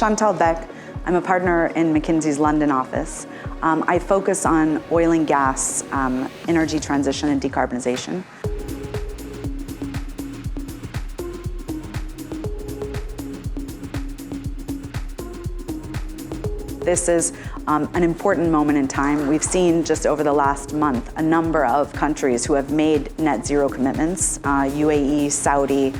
Chantal Beck. I'm a partner in McKinsey's London office. I focus on oil and gas, energy transition and decarbonization. This is an important moment in time. We've seen just over the last month a number of countries who have made net zero commitments, UAE, Saudi,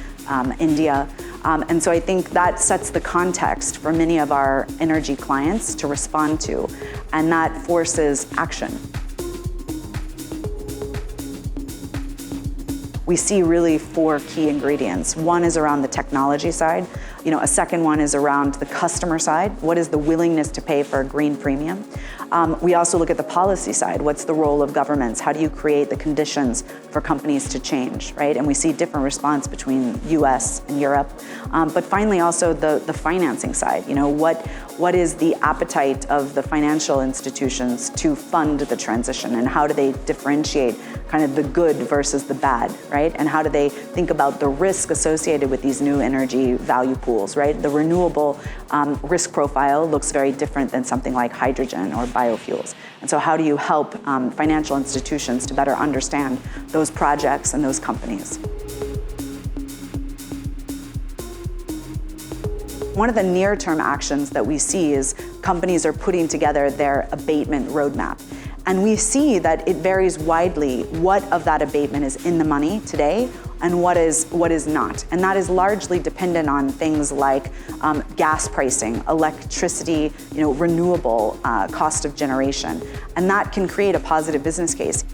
India. And so I think that sets the context for many of our energy clients to respond to, and that forces action. We see really four key ingredients. One is around the technology side. A second one is around the customer side. What is the willingness to pay for a green premium? We also look at the policy side. What's the role of governments? How do you create the conditions for companies to change, right? And we see different response between US and Europe. But finally also the financing side. What is the appetite of the financial institutions to fund the transition, and how do they differentiate kind of the good versus the bad, right? And how do they think about the risk associated with these new energy value pools, right? The renewable risk profile looks very different than something like hydrogen or biofuels. And so how do you help financial institutions to better understand those projects and those companies? One of the near-term actions that we see is companies are putting together their abatement roadmap. And we see that it varies widely what of that abatement is in the money today and what is not. And that is largely dependent on things like gas pricing, electricity, renewable cost of generation. And that can create a positive business case.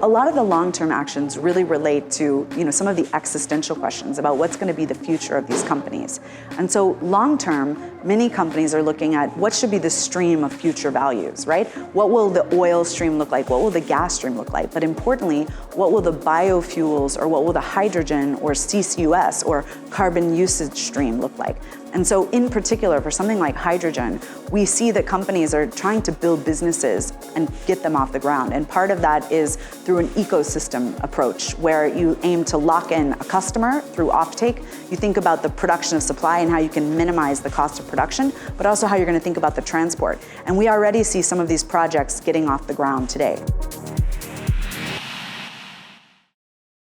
A lot of the long-term actions really relate to some of the existential questions about what's going to be the future of these companies. And so long-term, many companies are looking at what should be the stream of future values, right? What will the oil stream look like? What will the gas stream look like? But importantly, what will the biofuels or what will the hydrogen or CCUS or carbon usage stream look like? And so in particular, for something like hydrogen, we see that companies are trying to build businesses and get them off the ground. And part of that is through an ecosystem approach where you aim to lock in a customer through offtake. You think about the production of supply and how you can minimize the cost of production, but also how you're going to think about the transport. And we already see some of these projects getting off the ground today.